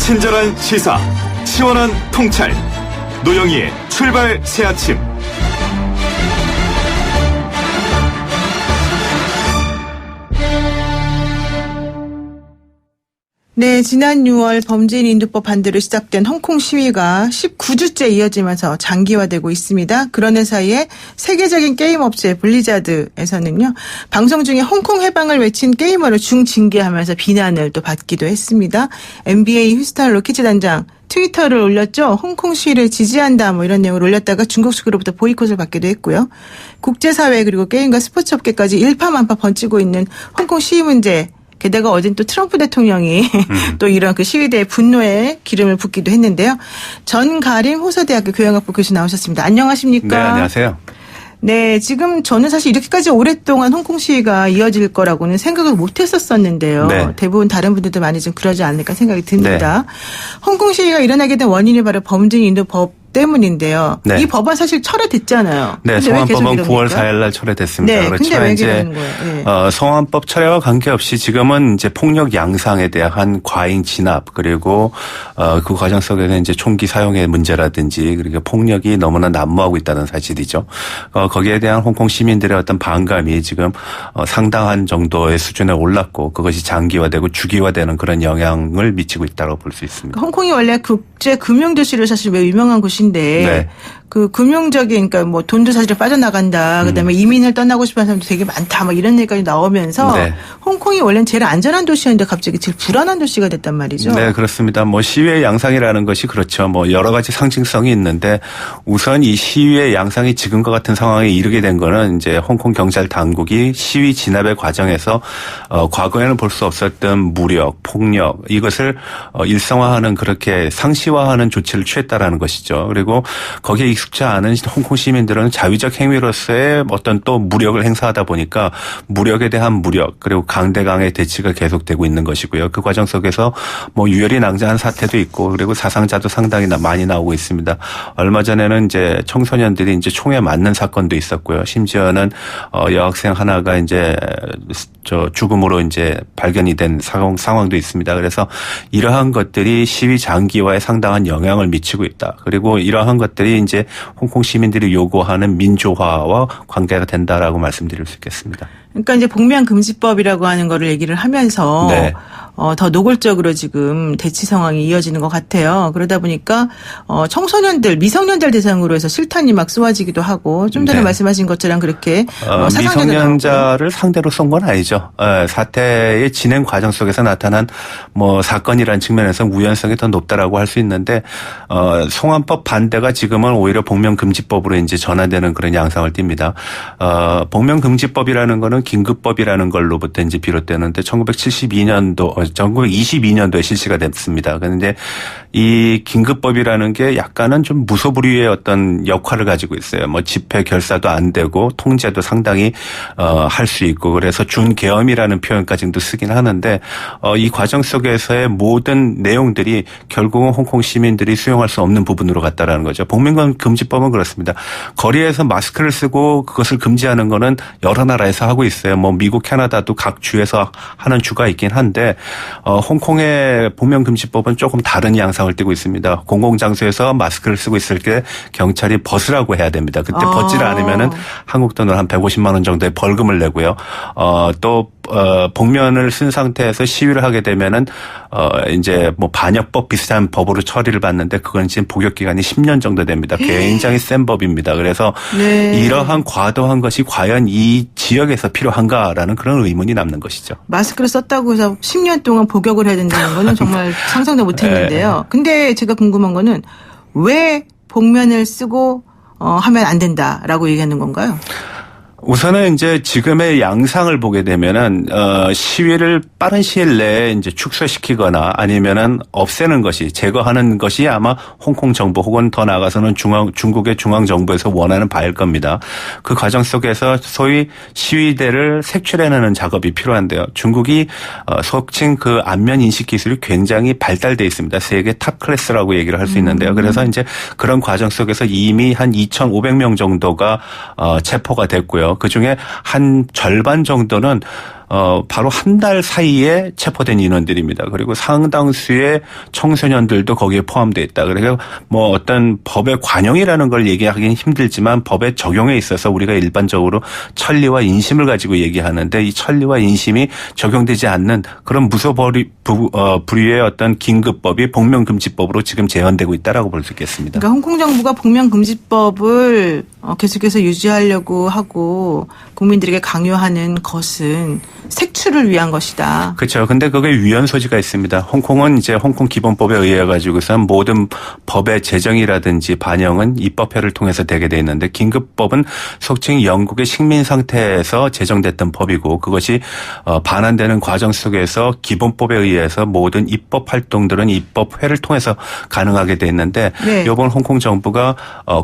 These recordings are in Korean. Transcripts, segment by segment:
친절한 시사, 시원한 통찰, 노영희의 출발 새아침. 네, 지난 6월 범죄인 인도법 반대로 시작된 홍콩 시위가 19주째 이어지면서 장기화되고 있습니다. 그러는 사이에 세계적인 게임 업체 블리자드에서는요, 방송 중에 홍콩 해방을 외친 게이머를 중징계하면서 비난을 또 받기도 했습니다. NBA 휴스턴 로키츠 단장 트위터를 올렸죠. 홍콩 시위를 지지한다 뭐 이런 내용을 올렸다가 중국 측으로부터 보이콧을 받기도 했고요. 국제사회 그리고 게임과 스포츠 업계까지 일파만파 번지고 있는 홍콩 시위 문제. 게다가 어젠 또 트럼프 대통령이 또 이런 그 시위대의 분노에 기름을 붓기도 했는데요. 전가림 호서대학교 교양학부 교수 나오셨습니다. 안녕하십니까? 네, 안녕하세요. 네, 지금 저는 사실 이렇게까지 오랫동안 홍콩 시위가 이어질 거라고는 생각을 못 했었었는데요. 네. 대부분 다른 분들도 많이 좀 그러지 않을까 생각이 듭니다. 네. 홍콩 시위가 일어나게 된 원인이 바로 범죄인 인도법 때문인데요. 네. 이 법안 사실 철회됐잖아요. 네, 송환법은 9월 4일 날 철회됐습니다. 네, 그렇죠. 근데 왜 이제 그러는 거예요? 네. 송환법 철회와 관계없이 지금은 이제 폭력 양상에 대한 과잉 진압 그리고 그 과정 속에는 이제 총기 사용의 문제라든지 그리고 폭력이 너무나 난무하고 있다는 사실이죠. 거기에 대한 홍콩 시민들의 어떤 반감이 지금 상당한 정도의 수준에 올랐고 그것이 장기화되고 주기화되는 그런 영향을 미치고 있다고 볼 수 있습니다. 홍콩이 원래 국제 금융 도시로 사실 매우 유명한 곳인데 네. 그 금융적인 그러니까 뭐 돈도 사실 빠져나간다. 그다음에 이민을 떠나고 싶은 사람도 되게 많다. 막 이런 얘기까지 나오면서 네. 홍콩이 원래는 제일 안전한 도시였는데 갑자기 제일 불안한 도시가 됐단 말이죠. 네, 그렇습니다. 뭐 시위의 양상이라는 것이 그렇죠. 뭐 여러 가지 상징성이 있는데 우선 이 시위의 양상이 지금과 같은 상황에 이르게 된 거는 이제 홍콩 경찰 당국이 시위 진압의 과정에서 과거에는 볼 수 없었던 무력, 폭력 이것을 일상화하는 그렇게 상시화하는 조치를 취했다라는 것이죠. 그리고 거기에 익숙치 않은 홍콩 시민들은 자위적 행위로서의 어떤 또 무력을 행사하다 보니까 무력에 대한 무력 그리고 강대강의 대치가 계속되고 있는 것이고요. 그 과정 속에서 뭐 유혈이 낭자한 사태도 있고 그리고 사상자도 상당히 많이 나오고 있습니다. 얼마 전에는 이제 청소년들이 이제 총에 맞는 사건도 있었고요. 심지어는 여학생 하나가 이제 죽음으로 이제 발견이 된 상황도 있습니다. 그래서 이러한 것들이 시위 장기화에 상당한 영향을 미치고 있다. 그리고 이러한 것들이 이제 홍콩 시민들이 요구하는 민주화와 관계가 된다라고 말씀드릴 수 있겠습니다. 그러니까 이제 복면금지법이라고 하는 거를 얘기를 하면서 네. 더 노골적으로 지금 대치 상황이 이어지는 것 같아요. 그러다 보니까 청소년들, 미성년자를 대상으로 해서 실탄이 막 쏘아지기도 하고 좀 전에 네. 말씀하신 것처럼 그렇게 미성년자를 상대로 쏜 건 아니죠. 사태의 진행 과정 속에서 나타난 뭐 사건이라는 측면에서 우연성이 더 높다라고 할 수 있는데 송환법 반대가 지금은 오히려 복면금지법으로 이제 전환되는 그런 양상을 띱니다. 복면금지법이라는 거는 긴급법이라는 걸로부터 이제 비롯되는데 1922년도에 실시가 됐습니다. 그런데 이 긴급법이라는 게 약간은 좀 무소불위의 어떤 역할을 가지고 있어요. 뭐 집회 결사도 안 되고 통제도 상당히 할 수 있고 그래서 준계엄이라는 표현까지도 쓰긴 하는데 이 과정 속에서의 모든 내용들이 결국은 홍콩 시민들이 수용할 수 없는 부분으로 갔다라는 거죠. 복면금지법은 그렇습니다. 거리에서 마스크를 쓰고 그것을 금지하는 거는 여러 나라에서 하고 있어요. 뭐 미국, 캐나다도 각 주에서 하는 주가 있긴 한데 홍콩의 복면금지법은 조금 다른 양상을 띠고 있습니다. 공공장소에서 마스크를 쓰고 있을 때 경찰이 벗으라고 해야 됩니다. 그때 벗지를 않으면은 한국 돈으로 한 150만 원 정도의 벌금을 내고요. 또 복면을 쓴 상태에서 시위를 하게 되면은 이제 뭐 반역법 비슷한 법으로 처리를 받는데 그건 지금 복역 기간이 10년 정도 됩니다. 굉장히 센 법입니다. 그래서 네. 이러한 과도한 것이 과연 이 지역에서 필요한가라는 그런 의문이 남는 것이죠. 마스크를 썼다고 해서 10년 동안 복역을 해야 된다는 거는 정말 상상도 못했는데요. 근데 제가 궁금한 거는 왜 복면을 쓰고 하면 안 된다라고 얘기하는 건가요? 우선은 이제 지금의 양상을 보게 되면은 시위를 빠른 시일 내에 이제 축소시키거나 아니면은 없애는 것이 제거하는 것이 아마 홍콩 정부 혹은 더 나아가서는 중국의 중앙 정부에서 원하는 바일 겁니다. 그 과정 속에서 소위 시위대를 색출해내는 작업이 필요한데요. 중국이 속칭 그 안면 인식 기술이 굉장히 발달돼 있습니다. 세계 탑 클래스라고 얘기를 할 수 있는데요. 그래서 이제 그런 과정 속에서 이미 한 2,500명 정도가 체포가 됐고요. 그중에 한 절반 정도는 바로 한 달 사이에 체포된 인원들입니다. 그리고 상당수의 청소년들도 거기에 포함되어 있다. 그러니까 뭐 어떤 법의 관용이라는 걸 얘기하기는 힘들지만 법의 적용에 있어서 우리가 일반적으로 천리와 인심을 가지고 얘기하는데 이 천리와 인심이 적용되지 않는 그런 무소불위의 어떤 긴급법이 복면금지법으로 지금 재현되고 있다라고 볼 수 있겠습니다. 그러니까 홍콩 정부가 복면금지법을 계속해서 유지하려고 하고 국민들에게 강요하는 것은 색출을 위한 것이다. 그렇죠. 근데 그게 위헌 소지가 있습니다. 홍콩은 이제 홍콩 기본법에 의해 가지고선 모든 법의 제정이라든지 반영은 입법회를 통해서 되게 돼 있는데 긴급법은 속칭 영국의 식민 상태에서 제정됐던 법이고 그것이 반환되는 과정 속에서 기본법에 의해서 모든 입법 활동들은 입법회를 통해서 가능하게 돼 있는데 네. 이번 홍콩 정부가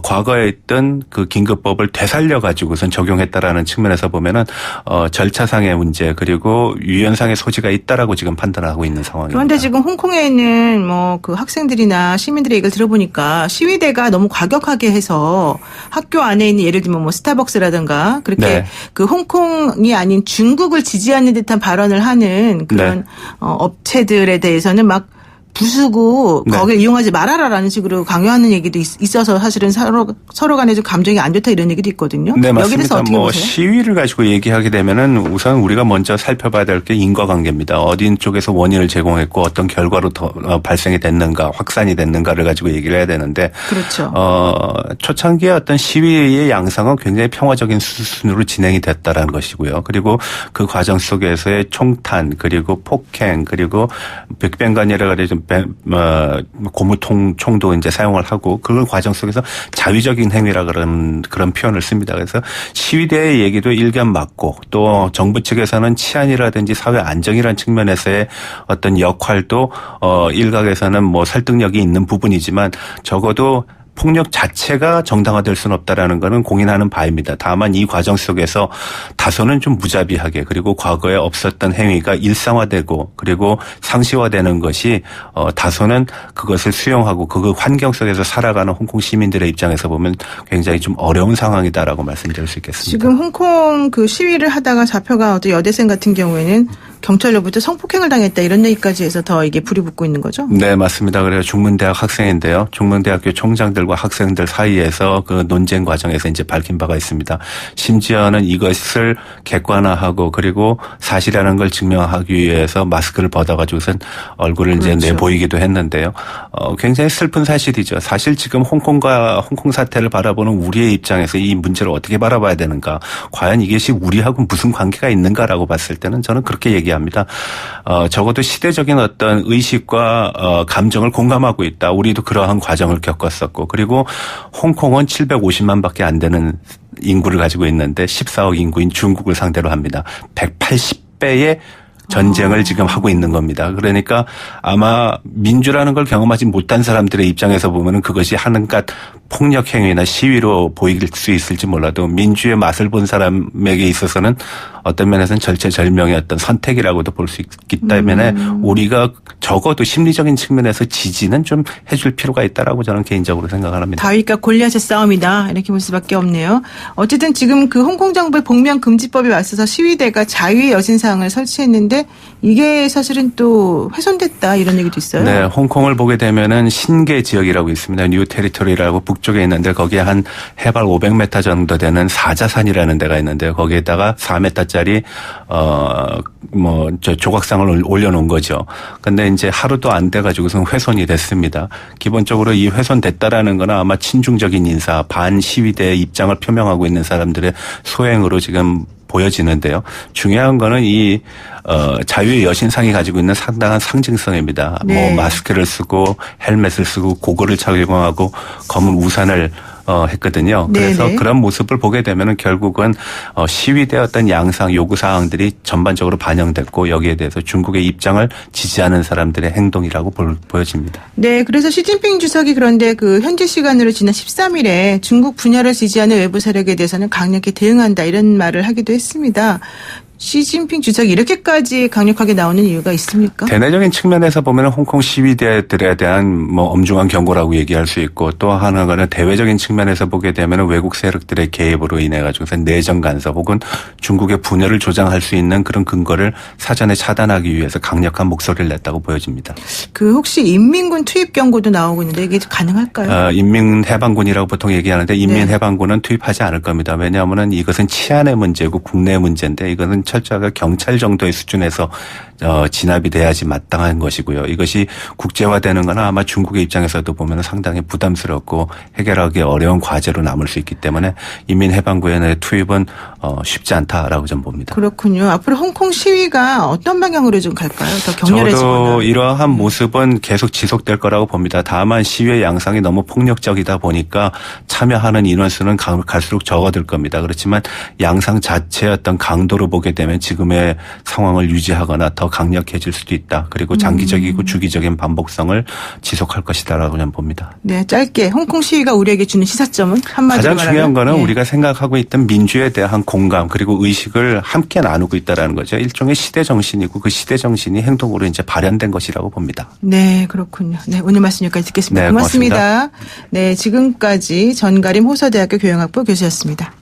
과거에 있던 그 긴급법을 되살려 가지고선 적용했다라는 측면에서 보면은 절차상의 문제 그리고 위헌상의 소지가 있다라고 지금 판단하고 있는 상황입니다. 그런데 지금 홍콩에 있는 뭐 그 학생들이나 시민들의 얘기를 들어보니까 시위대가 너무 과격하게 해서 학교 안에 있는 예를 들면 뭐 스타벅스라든가 그렇게 네. 그 홍콩이 아닌 중국을 지지하는 듯한 발언을 하는 그런 네. 업체들에 대해서는 막 부수고 네. 거기를 이용하지 말아라라는 식으로 강요하는 얘기도 있어서 사실은 서로 간에 좀 감정이 안 좋다 이런 얘기도 있거든요. 네, 여기에 대해서 맞습니다. 어떻게 뭐 보세요? 시위를 가지고 얘기하게 되면은 우선 우리가 먼저 살펴봐야 될 게 인과관계입니다. 어딘 쪽에서 원인을 제공했고 어떤 결과로 더 발생이 됐는가, 확산이 됐는가를 가지고 얘기를 해야 되는데 그렇죠. 초창기에 어떤 시위의 양상은 굉장히 평화적인 수순으로 진행이 됐다라는 것이고요. 그리고 그 과정 속에서의 총탄 그리고 폭행 그리고 빅뱅간이라 그래서 고무총도 이제 사용을 하고 그 과정 속에서 자위적인 행위라 그런 표현을 씁니다. 그래서 시위대의 얘기도 일견 맞고 또 정부 측에서는 치안이라든지 사회 안정이라는 측면에서의 어떤 역할도 일각에서는 뭐 설득력이 있는 부분이지만 적어도 폭력 자체가 정당화될 수는 없다라는 것은 공인하는 바입니다. 다만 이 과정 속에서 다소는 좀 무자비하게 그리고 과거에 없었던 행위가 일상화되고 그리고 상시화되는 것이 다소는 그것을 수용하고 그 환경 속에서 살아가는 홍콩 시민들의 입장에서 보면 굉장히 좀 어려운 상황이다라고 말씀드릴 수 있겠습니다. 지금 홍콩 그 시위를 하다가 잡혀간 어떤 여대생 같은 경우에는 경찰로부터 성폭행을 당했다 이런 얘기까지 해서 더 이게 불이 붙고 있는 거죠? 네, 맞습니다. 그래서 중문대학 학생인데요. 중문대학교 총장들과 학생들 사이에서 그 논쟁 과정에서 이제 밝힌 바가 있습니다. 심지어는 이것을 객관화하고 그리고 사실이라는 걸 증명하기 위해서 마스크를 벗어가지고선 얼굴을 그렇죠. 이제 내보이기도 했는데요. 굉장히 슬픈 사실이죠. 사실 지금 홍콩 사태를 바라보는 우리의 입장에서 이 문제를 어떻게 바라봐야 되는가. 과연 이것이 우리하고 무슨 관계가 있는가라고 봤을 때는 저는 그렇게 얘기합니다. 적어도 시대적인 어떤 의식과 감정을 공감하고 있다. 우리도 그러한 과정을 겪었었고 그리고 홍콩은 750만밖에 안 되는 인구를 가지고 있는데 14억 인구인 중국을 상대로 합니다. 180배의 전쟁을 지금 하고 있는 겁니다. 그러니까 아마 민주라는 걸 경험하지 못한 사람들의 입장에서 보면은 그것이 하는갓 폭력 행위나 시위로 보일 수 있을지 몰라도 민주의 맛을 본 사람에게 있어서는 어떤 면에서는 절체절명의 어떤 선택이라고도 볼 수 있기 때문에 우리가 적어도 심리적인 측면에서 지지는 좀 해줄 필요가 있다라고 저는 개인적으로 생각을 합니다. 다윗과 골리앗의 싸움이다 이렇게 볼 수밖에 없네요. 어쨌든 지금 그 홍콩 정부의 복면금지법에 맞서서 시위대가 자유의 여신상을 설치했는데 이게 사실은 또 훼손됐다 이런 얘기도 있어요. 네, 홍콩을 보게 되면은 신계 지역이라고 있습니다. 뉴 테리토리라고 북쪽에 있는데 거기에 한 해발 500m 정도 되는 사자산이라는 데가 있는데요. 거기에다가 4m짜리 조각상을 올려놓은 거죠. 근데 이제 하루도 안 돼가지고선 훼손이 됐습니다. 기본적으로 이 훼손됐다라는 건 아마 친중적인 인사, 반 시위대의 입장을 표명하고 있는 사람들의 소행으로 지금 보여지는데요. 중요한 거는 이 자유의 여신상이 가지고 있는 상당한 상징성입니다. 네. 뭐 마스크를 쓰고 헬멧을 쓰고 고글을 착용하고 검은 우산을 했거든요. 그래서 네네. 그런 모습을 보게 되면은 결국은 시위대 어떤 양상 요구 사항들이 전반적으로 반영됐고 여기에 대해서 중국의 입장을 지지하는 사람들의 행동이라고 보여집니다. 네, 그래서 시진핑 주석이 그런데 그 현지 시간으로 지난 13일에 중국 분열을 지지하는 외부 세력에 대해서는 강력히 대응한다 이런 말을 하기도 했습니다. 시진핑 주석이 이렇게까지 강력하게 나오는 이유가 있습니까? 대내적인 측면에서 보면 홍콩 시위대들에 대한 뭐 엄중한 경고라고 얘기할 수 있고 또 하나는 대외적인 측면에서 보게 되면 외국 세력들의 개입으로 인해 가지고서 내정 간섭 혹은 중국의 분열을 조장할 수 있는 그런 근거를 사전에 차단하기 위해서 강력한 목소리를 냈다고 보여집니다. 그 혹시 인민군 투입 경고도 나오고 있는데 이게 가능할까요? 인민해방군이라고 보통 얘기하는데 인민해방군은 투입하지 않을 겁니다. 왜냐하면 이것은 치안의 문제고 국내 문제인데 이것은 철저하게 경찰 정도의 수준에서 진압이 돼야지 마땅한 것이고요. 이것이 국제화되는 건 아마 중국의 입장에서도 보면 상당히 부담스럽고 해결하기 어려운 과제로 남을 수 있기 때문에 인민해방군의 투입은 쉽지 않다라고 좀 봅니다. 그렇군요. 앞으로 홍콩 시위가 어떤 방향으로 좀 갈까요? 더 격렬해지거나. 저도 이러한 모습은 계속 지속될 거라고 봅니다. 다만 시위의 양상이 너무 폭력적이다 보니까 참여하는 인원수는 갈수록 적어들 겁니다. 그렇지만 양상 자체의 어떤 강도로 보게 되면 지금의 상황을 유지하거나 더 강력해질 수도 있다. 그리고 장기적이고 주기적인 반복성을 지속할 것이다라고 저는 봅니다. 네, 짧게 홍콩 시위가 우리에게 주는 시사점은 한마디로 가장 말하면? 중요한 거는 예. 우리가 생각하고 있던 민주에 대한 공감 그리고 의식을 함께 나누고 있다라는 거죠. 일종의 시대 정신이고 그 시대 정신이 행동으로 이제 발현된 것이라고 봅니다. 네, 그렇군요. 네, 오늘 말씀 여기까지 듣겠습니다. 네, 고맙습니다. 네, 지금까지 전가림 호서대학교 교양학부 교수였습니다.